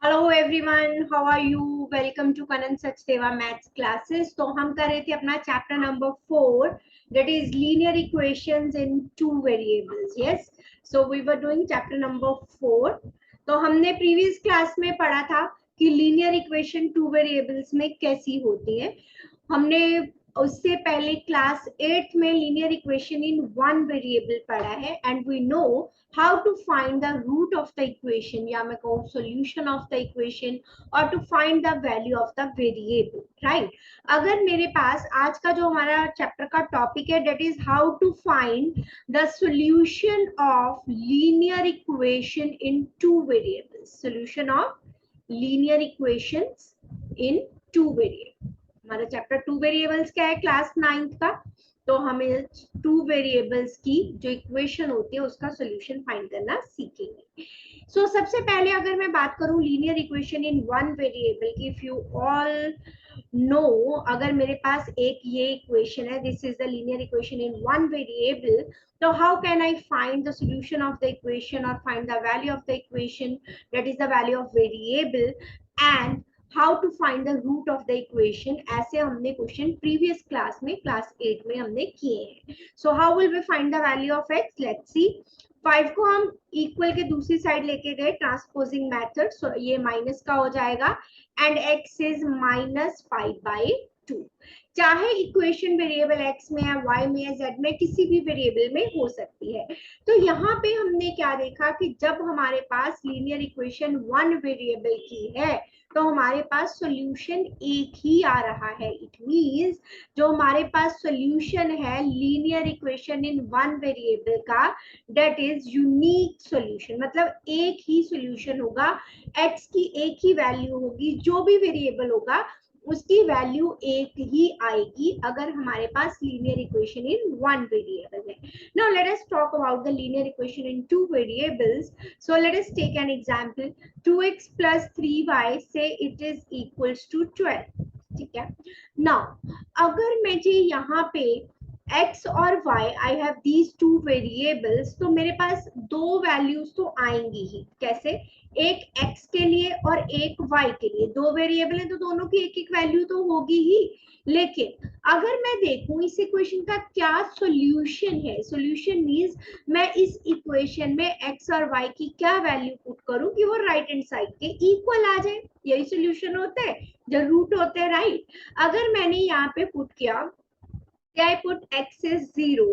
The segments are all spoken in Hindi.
Hello everyone, how are you? Welcome to Kanan Sachdeva maths classes. तो हम कर रहे थे अपना chapter number 4, that is linear equations in two variables. Yes, so we were doing chapter number 4। तो हमने प्रीवियस क्लास में पढ़ा था कि लीनियर इक्वेशन टू वेरिएबल्स में कैसी होती है। हमने उससे पहले क्लास 8 में linear equation in one variable पढ़ा है and we know how to find the root of the equation या मैं कहूँ solution of the equation और to find the value of the variable, right? अगर मेरे पास आज का जो हमारा चैप्टर का टॉपिक है that is how to find the solution of linear equation in two variables, solution of linear equations in two variables। हमारा चैप्टर टू वेरिएबल्स क्या है क्लास 9th का। तो हमें टू वेरिएबल्स की जो इक्वेशन होती है उसका सॉल्यूशन फाइंड करना सीखेंगे। सो सबसे पहले अगर मैं बात करूं linear equation in one variable की, इफ यू ऑल नो, अगर मेरे पास एक ये इक्वेशन है, this is the linear equation in one variable, तो how can I find the solution of the equation और find the value of the equation, that is the value of variable, and how to find the root of the equation. ऐसे हमने क्वेश्चन प्रीवियस क्लास में क्लास 8 में हमने किए हैं। So how will we find the value of X? Let's see. 5 को हम इक्वल के दूसरी साइड लेके गए ट्रांसपोजिंग मेथड, सो ये माइनस का हो जाएगा एंड x इज -5/2। चाहे इक्वेशन वेरिएबल x में है, y में है, z में, किसी भी वेरिएबल में हो सकती है। तो यहाँ पे हमने क्या देखा कि जब हमारे पास लीनियर इक्वेशन वन वेरिएबल की है तो हमारे पास सॉल्यूशन एक ही आ रहा है। इट मींस जो हमारे पास सॉल्यूशन है linear equation in one variable का, दैट इज यूनिक सॉल्यूशन, मतलब एक ही सॉल्यूशन होगा, x की एक ही वैल्यू होगी, जो भी वेरिएबल होगा उसकी वैल्यू एक ही आएगी अगर हमारे पास linear equation in one variable है। Now let us talk about the linear equation in two variables. So let us take an example. 2x plus 3y, say it is equals to 12। ठीक है। Now अगर मुझे यहाँ पे x और y, I have these two variables, तो मेरे पास दो वैल्यूज तो आएंगी ही। कैसे? एक x के लिए और एक y के लिए, दो वेरिएबल है तो दोनों की एक एक वैल्यू तो होगी ही। लेकिन अगर मैं देखूं इस इक्वेशन का क्या सॉल्यूशन है, सॉल्यूशन मींस मैं इस इक्वेशन में x और y की क्या वैल्यू पुट करूं कि वो राइट हैंड साइड के इक्वल आ जाए। यही सॉल्यूशन होता है, जो रूट होते हैं, राइट? अगर मैंने यहाँ पे पुट किया, I put x is 0,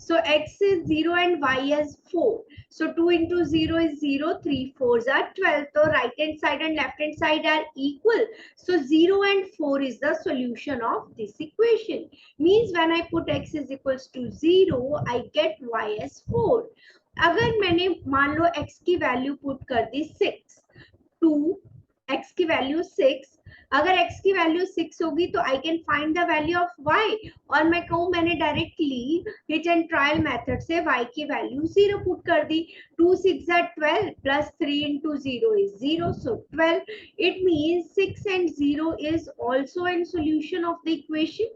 so x is 0 and y is 4. So 2 into 0 is 0, 3 4s are 12. So right hand side and left hand side are equal. So 0 and 4 is the solution of this equation. Means when I put x is equals to 0, I get y as 4. अगर मैंने मान लो x की वैल्यू पुट कर दी 6, 2, x की वैल्यू 6, अगर x की वैल्यू 6 होगी तो I can find the value of y, और मैं कहूँ मैंने directly hit and trial method से y की वैल्यू 0 पुट कर दी। 2 6 are 12 plus 3 into 0 is 0, so 12। It means 6 and 0 is also in solution of the equation।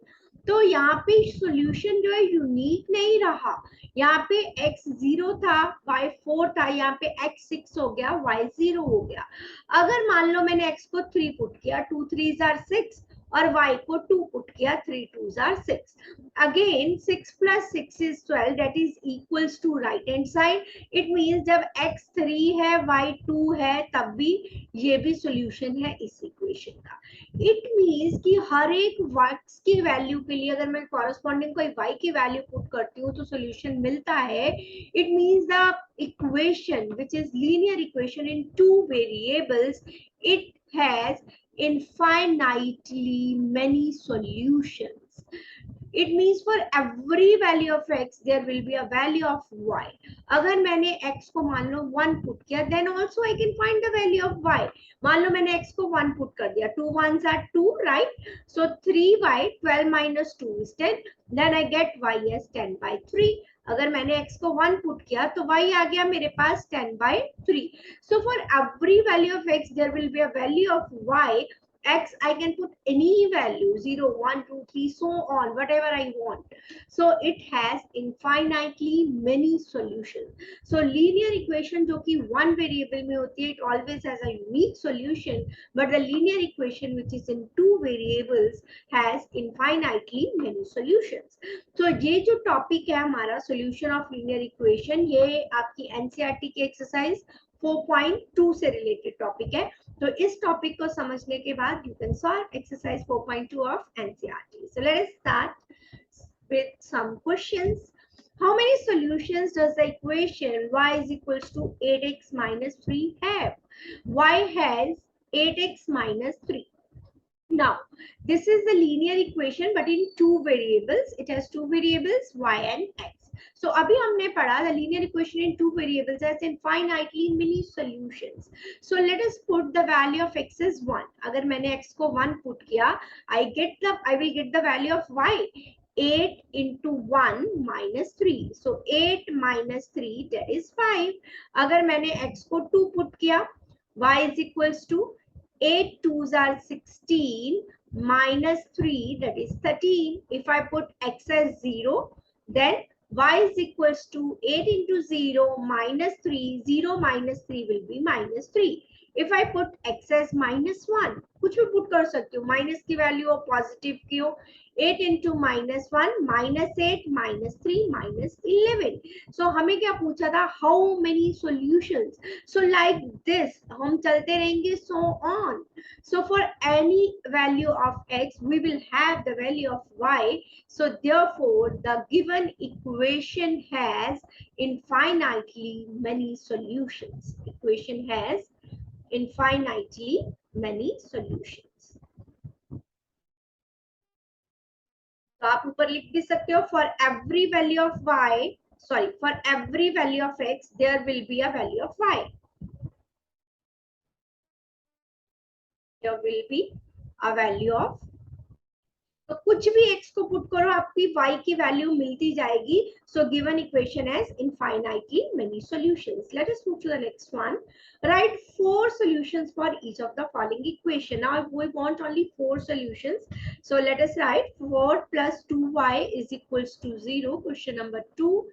तो यहाँ पे सॉल्यूशन जो है यूनिक नहीं रहा, यहाँ पे x 0 था, y 4 था, यहाँ पे x 6 हो गया, y 0 हो गया। अगर मान लो मैंने x को 3 पुट किया, 2 3s are 6, और y को 2 पुट किया, 3 2s are 6। Again 6 plus 6 is 12, that is equals to right hand side। It means जब x 3 है, y 2 है, तब भी ये भी सॉल्यूशन है इस इक्वेशन का। इट मीन्स कि हर एक x की वैल्यू के लिए अगर मैं कॉरेस्पॉन्डिंग कोई y की वैल्यू पुट करती हूँ तो सॉल्यूशन मिलता है। It means the equation which is linear equation in two variables, it has infinitely many solutions। It means for every value of x there will be a value of y। अगर मैंने x को मान लो 1 पुट किया, then also I can find the value of y। मान लो मैंने x को 1 पुट कर दिया, 2 1s are 2, right? So 3y, 12 minus 2 is 10, then I get y as 10/3। अगर मैंने x को 1 पुट किया तो y आ गया मेरे पास 10/3। So for every value of x there will be a value of y x, I can put any value 0, 1, 2, 3, so on, whatever I want. So it has infinitely many solutions. So linear equation जो कि one variable में होती है, it always has a unique solution, but the linear equation which is in two variables has infinitely many solutions. So ये जो topic है हमारा solution of linear equation, ये आपकी NCERT की exercise 4.2 से related topic है. तो इस टॉपिक को समझने के बाद you can solve exercise 4.2 of NCERT. So let us start with some questions. How many solutions does the equation y is equals to 8x minus 3 have? Y has 8x minus 3. Now, this is the linear equation but in two variables. It has two variables, y and x. So अभी हमने पढ़ा the linear equation in two variables has infinitely many solutions. So let us put the value of x as 1. अगर मैंने x को 1 put किया, I will get the value of y. 8 into 1 minus 3. So 8 minus 3 that is 5. अगर मैंने x को 2 put किया, y is equals to 8 2s are 16 minus 3 that is 13. If I put x as 0, then y is equals to 8 into 0 minus 3. 0 minus 3 will be minus 3. If I put x as minus 1, कुछ भी put कर सकती हूँ, माइनस की वैल्यू हो पॉजिटिव की हो. 8 into minus 1 minus 8 minus 3 minus 11. So हमें क्या पूछा था, how many solutions? So like this हम चलते रहेंगे so on. So for any value of x we will have the value of y. So therefore the given equation has infinitely many solutions. Equation has infinitely many solutions. तो आप ऊपर लिख भी सकते हो, for every value of y, sorry, for every value of x there will be a value of y. There will be a value of, तो कुछ भी x को पुट करो आपकी y की वैल्यू मिलती जाएगी. So given equation has infinitely many solutions. Let us move to the next one. Write 4 solutions for each of the following equation. Now we want only 4 solutions. So let us write 4 plus 2y is equals to 0. Question number 2,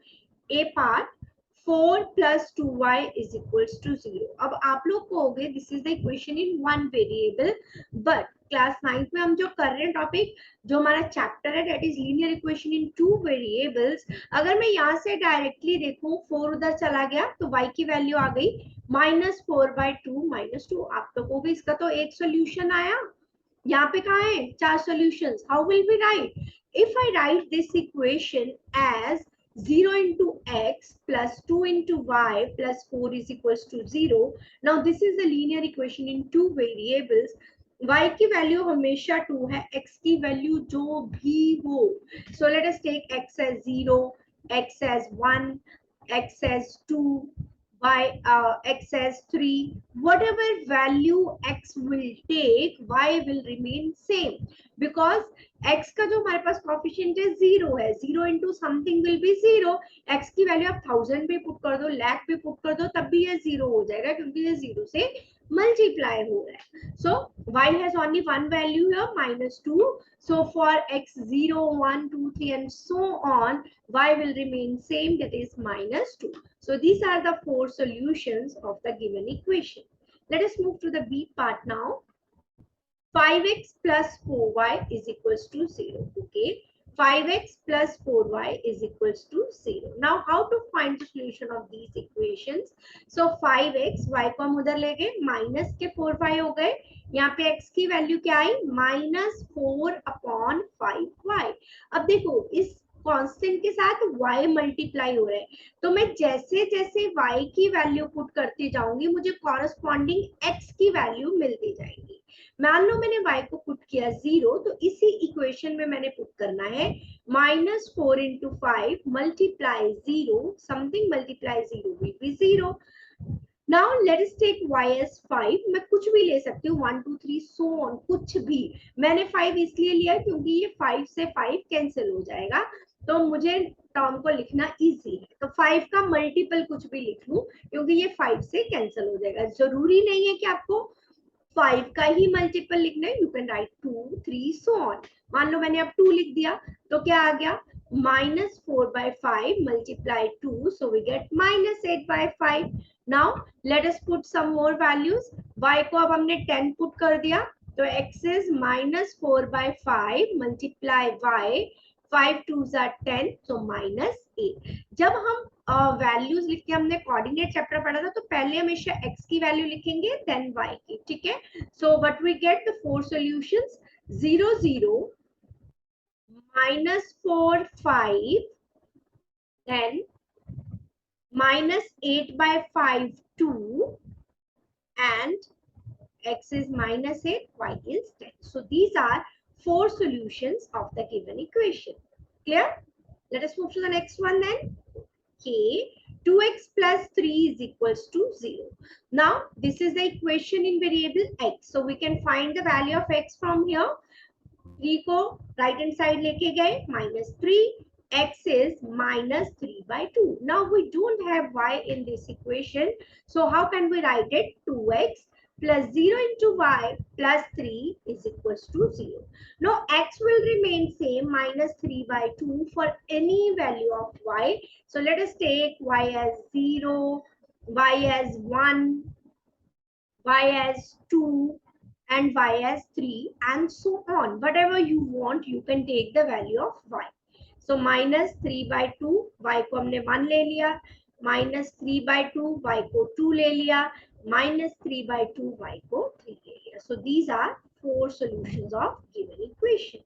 A part. 4 plus 2y is equals to 0. अब आप लोग कहोगे this is the equation in one variable, but class 9th में हम जो कर रहे हैं टॉपिक, जो हमारा चैप्टर है that is linear equation in two variables. अगर मैं यहाँ से डायरेक्टली देखूं 4 उधर चला गया तो y की वैल्यू आ गई -4/2 -2. आप लोग को भी इसका तो एक सोल्यूशन आया. यहाँ पे कहाँ है 4 solutions. How will we write? If I write this equation as 0 into x plus 2 into y plus 4 is equals to 0. Now this is the linear equation in two variables. y की वैल्यू हमेशा 2 है, x की वैल्यू जो भी हो. So let us take x as 0, x as 1, x as 2, y x as 3. Whatever value x will take, y will remain same because x का जो हमारे पास कोएफिशिएंट है 0 है. 0 into something will be 0. x की वैल्यू आप 1000 पे पुट कर दो, लाख पे पुट कर दो, तब भी ये 0 हो जाएगा क्योंकि ये 0 से मल्टीप्लाई हो रहा है. So y has only one value here -2. So for x 0, 1, 2, 3 and so on, y will remain same, that is -2. So these are the 4 solutions of the given equation. Let us move to the B part now. 5x plus 4y is equals to 0. Okay. 5x plus 4y is equals to 0. Now how to find the solution of these equations? So 5x, y को हम उधर ले गए, माइनस के 4y हो गए. यहाँ पे x की वैल्यू क्या आई -4/5y. अब देखो इस कांस्टेंट के साथ y मल्टीप्लाई हो रहा है, तो मैं जैसे जैसे y की वैल्यू पुट करती जाऊंगी मुझे कॉरस्पॉन्डिंग x की वैल्यू मिलती जाएगी. मान लो मैंने y को पुट किया 0, तो इसी इक्वेशन में मैंने पुट करना है -4 into 5 multiply 0, something multiply 0 will be 0. Now let us take y as 5. मैं कुछ भी ले सकती हूँ 1 2 3 so on, कुछ भी. मैंने 5 इसलिए लिया क्योंकि ये 5 से 5 कैंसिल हो जाएगा, तो मुझे टर्म को लिखना इजी है. तो 5 का मल्टीपल कुछ भी लिख लूं क्योंकि ये 5 से कैंसिल हो जाएगा. जरूरी नहीं है कि आपको 5 का ही मल्टीपल लिखना है, you can write 2 3 so on. मान लो मैंने अब 2 लिख दिया तो क्या आ गया, -4/5 multiply 2, so we get -8/5. Now let us put some more values. Y को अब हमने 10 पुट कर दिया तो x is -4/5 multiply y, 5 2s are 10, so -8. जब हम वैल्यूज लिख के हमने कोऑर्डिनेट चैप्टर पढ़ा था तो पहले हमेशा x की वैल्यू लिखेंगे देन y की, ठीक है। So what we get, the 4 solutions, 0 0, -4 5, then -8/5 2, and x is -8, y is 10. So these are 4 solutions of the given equation. Clear? Let us move to the next one then. Okay, 2x plus 3 is equals to 0. Now this is the equation in variable x. So we can find the value of x from here. 3 को right hand side लेके गए, -3, x is -3/2. Now we don't have y in this equation, so how can we write it? 2x plus 0 into y plus 3 is equals to 0. Now x will remain same, -3/2 for any value of y. So let us take y as 0, y as 1, y as 2, and y as 3, and so on. Whatever you want, you can take the value of y. So -3/2, y को हमने 1 ले लिया, -3/2, y को 2 ले लिया, -3/2, y को 3 ले लिया. So these are 4 solutions of given equation.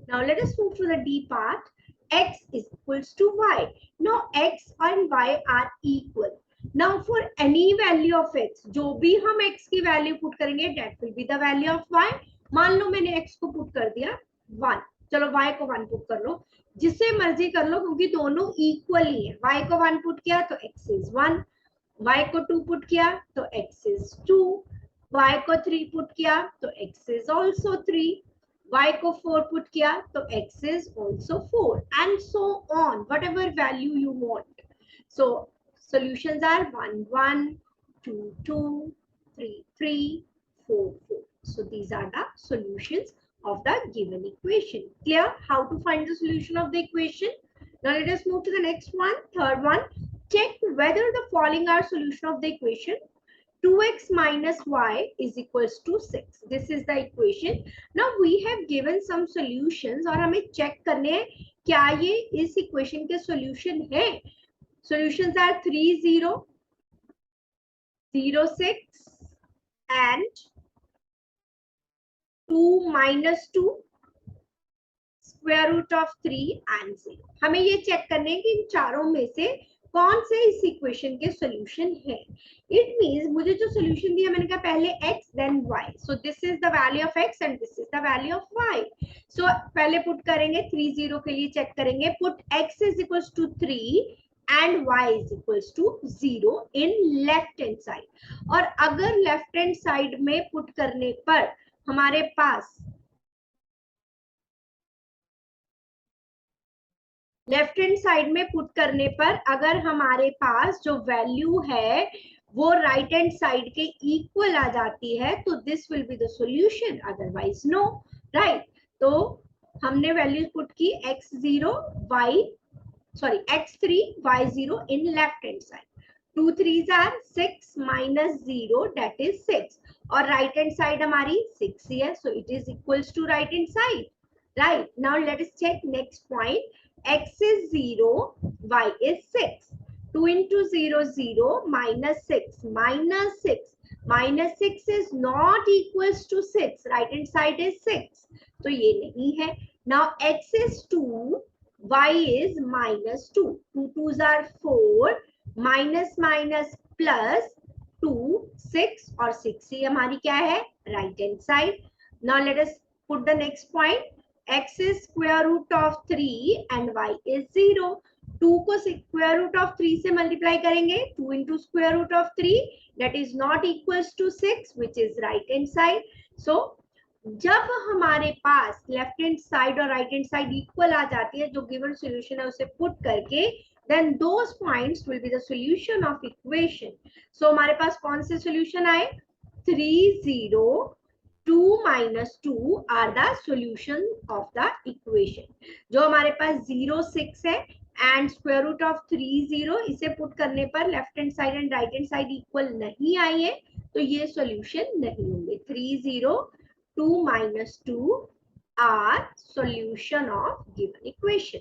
Now let us move to the D part. X is equals to y. Now x and y are equal. Now for any value of x, जो भी हम x की वैल्यू पुट करेंगे that will be the value of y. मान लो मैंने x को पुट कर दिया 1, चलो y को 1 पुट कर लो, जिससे मर्जी कर लो क्योंकि दोनों इक्वल ही है. y को 1 पुट किया तो x is 1, y को 2 पुट किया तो x is 2, y को 3 पुट किया तो x is also 3, y को 4 पुट किया तो x is also 4, and so on, whatever value you want. So solutions are 1 1, 2 2, 3 3, 4 4. So these are the solutions of the given equation. Clear how to find the solution of the equation? Now let us move to the next one, third one. Check whether the following are solution of the equation. 2x minus y is equals to 6. This is the equation. Now we have given some solutions और हमें check करने हैं क्या ये इस equation के solution है. Solutions are 3 0, 0 6, and 2 minus 2, square root of 3 and 0. हमें ये चेक करने हैं कि इन चारों में से कौन से इस इक्वेशन के सॉल्यूशन है. इट मींस मुझे जो सॉल्यूशन दिया मैंने कहा पहले x then y. So this is the value of x and this is the value of y. So पहले पुट करेंगे 3 0 के लिए चेक करेंगे. Put x is equals to 3 and y is equals to 0 in left hand side. और अगर लेफ्ट हैंड साइड में पुट करने पर हमारे पास लेफ्ट हैंड साइड में पुट करने पर अगर हमारे पास जो वैल्यू है वो राइट हैंड साइड के इक्वल आ जाती है तो this will be the solution, otherwise no. Right, तो हमने वैल्यू पुट की x0 x3 y0 in left hand side. 2 3s are 6 minus 0, that is 6, और right hand side हमारी 6 ही है, so it is equals to right hand side. Right, now let us check next point. X is 0, y is 6. 2 into 0 0, minus 6 minus 6. Minus 6 is not equals to 6. Right hand side is 6. तो ये नहीं है. Now x is 2, y is minus 2. 2 2s are 4. Minus minus plus 2, 6 और 6 ही हमारी क्या है? Right hand side. Now let us put the next point. X is square root of 3 and y is 0. 2 को square root of 3 से multiply करेंगे. 2 into square root of 3, that is not equals to 6, which is right hand side. So जब हमारे पास लेफ्ट हैंड साइड और राइट हैंड साइड इक्वल आ जाती है, जो गिवन सॉल्यूशन है उसे पुट करके, then those points will be the solution of equation. So हमारे पास कौन से सॉल्यूशन आए? 3, 0, 2 minus 2 are the solution of the equation. जो हमारे पास 0, 6 है and square root of 3, 0, इसे पुट करने पर left hand side and right hand side equal नहीं आई है, तो ये सॉल्यूशन नहीं होंगे. 3, 0, 2 minus 2 are solution of given equation.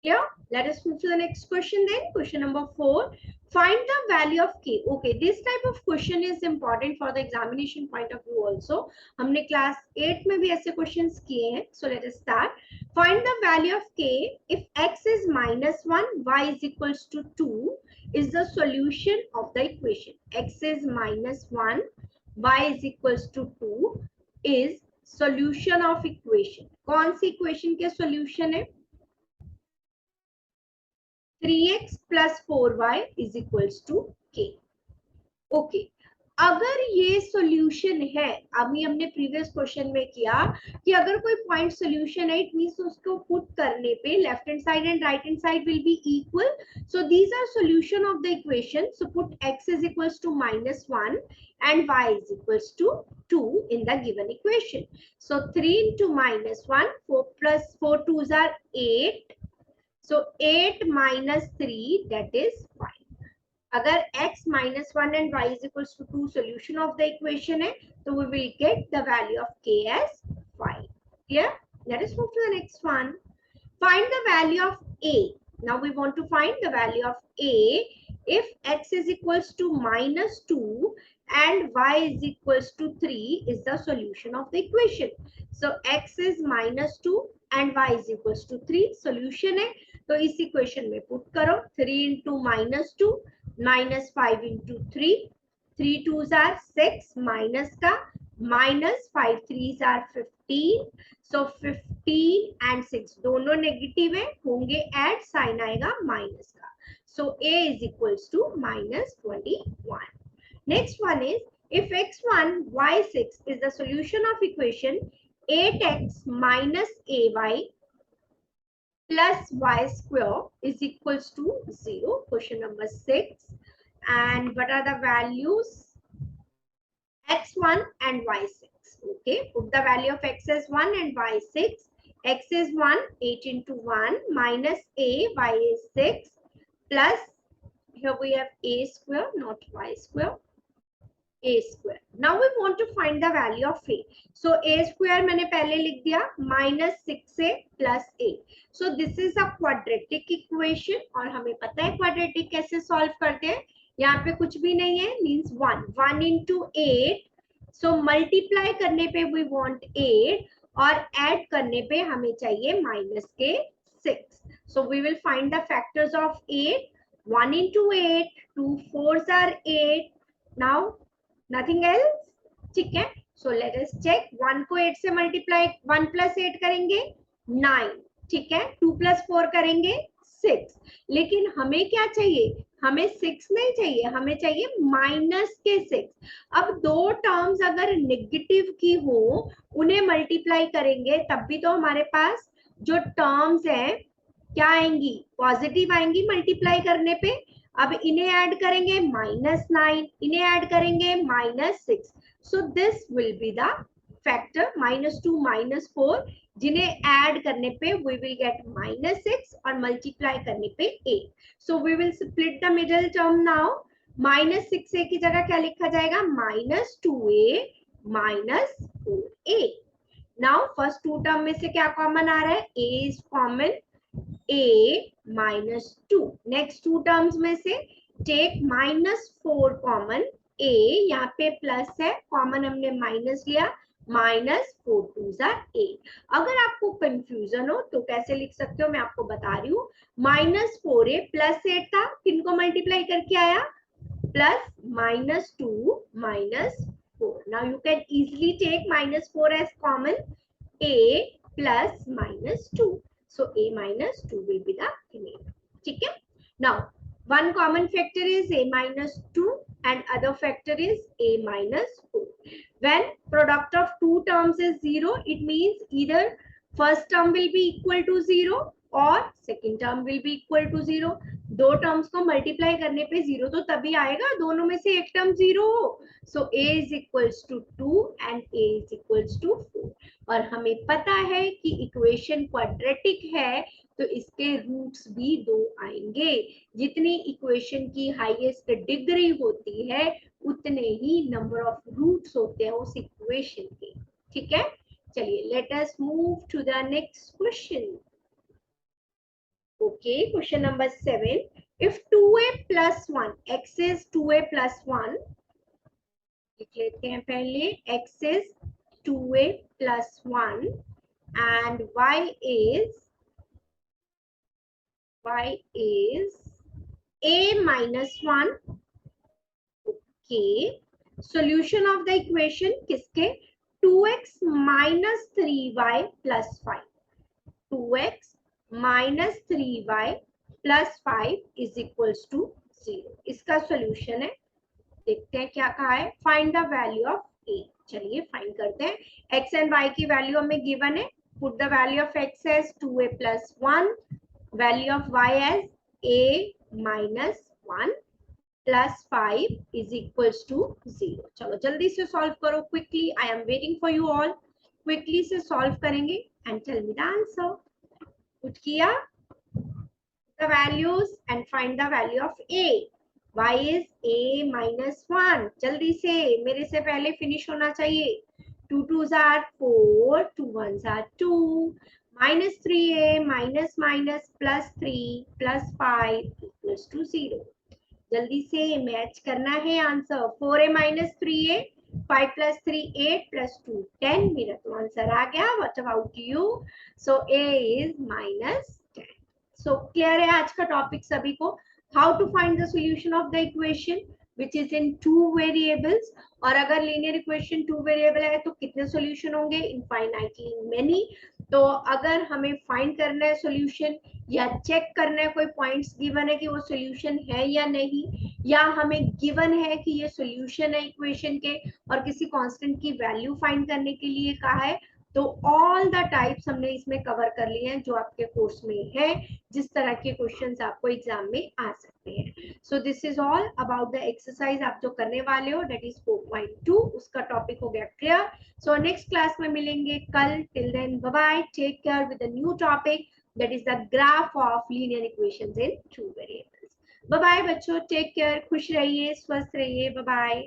Yeah, let us move to the next question then. Question number 4. Find the value of k. Okay, this type of question is important for the examination point of view also. हमने class 8 में भी ऐसे questions किए हैं. So let us start. Find the value of k if x is minus 1, y is equals to 2 is the solution of the equation. X is minus 1, y is equals to 2 is solution of equation. कौन सी equation के solution है? 3x plus 4y is equals to k. Okay. अगर ये सॉल्यूशन है, अभी हमने प्रीवियस क्वेश्चन में किया कि अगर कोई पॉइंट सॉल्यूशन है, इट मींस उसको पुट करने पे left hand side and right hand side will be equal. So these are solution of the equation. So put x is equals to -1 and y is equals to 2 in the given equation. So 3 into -1, 4 plus 4 2s are 8. So 8 minus 3, that is 5. अगर x minus 1 and y is equals to 2 solution of the equation है, तो we will get the value of k as 5. Clear? Let us move to the next one. Find the value of a. Now we want to find the value of a if x is equals to -2 and y is equals to 3 is the solution of the equation. So x is -2 and y is equals to 3 solution है, तो इस इक्वेशन में पुट करो. 3 into -2 minus 5 into 3, 3 2s are 6 minus का minus 5 3s are 15. So 15 and 6 दोनों नेगेटिव है, होंगे ऐड, साइन आएगा माइनस का. So a is equals to -21. Next one is if x1 y6 is the solution of equation 8x minus ay plus y square is equals to 0. Question number 6. And what are the values? X1 and y6. Okay, put the value of x as 1 and y 6. X is 1, 8 into 1 minus a, y is 6 plus, here we have a square, not y square, a square. Now we want to find the value of a. So a square मैंने पहले लिख दिया -6a plus a. So this is a quadratic equation और हमें पता है quadratic कैसे solve करते हैं. यहाँ पे कुछ भी नहीं है, means 1 into 8. So multiply करने पे we want 8 और add करने पे हमें चाहिए minus के 6. So we will find the factors of 8. 1 into 8, 2 4s are 8. Now nothing else. ठीक है, so let us check. 1 को 8 से multiply, 1 plus 8 करेंगे 9. ठीक है, 2 plus 4 करेंगे 6. लेकिन हमें क्या चाहिए? हमें 6 नहीं चाहिए, हमें चाहिए माइनस के 6. अब दो टर्म्स अगर नेगेटिव की हो, उन्हें मल्टीप्लाई करेंगे तब भी तो हमारे पास जो टर्म्स है क्या आएंगी? पॉजिटिव आएंगी मल्टीप्लाई करने पे. अब इन्हें ऐड करेंगे -9, इन्हें ऐड करेंगे -6. So this will be the factor -2 -4, जिन्हें ऐड करने पे वी विल गेट -6 और मल्टीप्लाई करने पे 8. So we will split the middle term now. -6a की जगह क्या लिखा जाएगा? -2a -4a. Now first to term में से क्या कॉमन आ रहा है? a is common, a -2. Next two terms में से टेक -4 कॉमन. a यहाँ पे प्लस है, कॉमन हमने माइनस लिया, -4 2s are 8. अगर आपको कंफ्यूजन हो तो कैसे लिख सकते हो, मैं आपको बता रही हूँ. -4a प्लस 8 था, किनको मल्टीप्लाई करके आया? Plus -2 -4. Now you can easily take -4 as common. a plus -2. So a minus 2 will be the remainder. ठीक है? Now one common factor is a minus 2 and other factor is a minus 4. When product of two terms is 0, it means either first term will be equal to 0 or second term will be equal to 0. दो टर्म्स को मल्टीप्लाई करने पे जीरो तो तभी आएगा दोनों में से एक टर्म जीरो हो. So a is equals to 2 and a is equals to 4. और हमें पता है कि इक्वेशन क्वाड्रेटिक है तो इसके रूट्स भी दो आएंगे. जितनी इक्वेशन की हाईएस्ट डिग्री होती है उतने ही नंबर ऑफ रूट्स होते हैं उस इक्वेशन के. ठीक है, चलिए let us move to the next question. Okay, question number 7. If 2a plus 1, x is 2a plus 1, लिख लेते हैं पहले, x is 2a plus 1 and y is a minus 1. Okay, solution of the equation किसके? 2x minus 3y plus 5. 2x minus 3y plus 5 is equals to 0. इसका सॉल्यूशन है. देखते हैं क्या कहा है. Find the value of a. चलिए फाइंड करते हैं. x एंड y की वैल्यू हमें गिवन है. Put the value of x as 2a plus 1, value of y as a minus 1 plus 5 is equals to 0. चलो जल्दी से सॉल्व करो quickly. I am waiting for you all. Quickly से सॉल्व करेंगे and tell me the answer. Put किया the values and find the value of a. y is a minus 1. जल्दी से, मेरे से पहले फिनिश होना चाहिए. 2 2s are 4, 2 1s are 2, minus 3a minus minus plus 3 plus 5 equals to 0. जल्दी से मैच करना है answer. 4a minus 3a, 5 plus 3 8 plus 2 10. मेरा तो आंसर आ गया. What about you? So a is minus 10. So clear है आज का टॉपिक सभी को. How to find the solution of the equation which is in two variables. और अगर लीनियर इक्वेशन टू वेरिएबल है तो कितने सॉल्यूशन होंगे? Infinitely many. तो अगर हमें फाइंड करना है सॉल्यूशन या चेक करना है कोई पॉइंट्स गिवन है कि वो सॉल्यूशन है या नहीं, या हमें गिवन है कि ये सॉल्यूशन है इक्वेशन के और किसी कांस्टेंट की वैल्यू फाइंड करने के लिए कहा है, तो ऑल द टाइप्स हमने इसमें कवर कर लिए हैं जो आपके कोर्स में है. जिस तरह के क्वेश्चंस आपको एग्जाम में आ सकते हैं. So this is all about the exercise आप जो करने वाले हो, दैट इज 4.2. उसका टॉपिक हो गया क्लियर. सो नेक्स्ट क्लास में मिलेंगे कल. Till then bye bye. Take care with a new topic, that is the graph of linear equations in two variables. Bye bye बच्चों. Take care. खुश रहिए, स्वस्थ रहिए. Bye bye.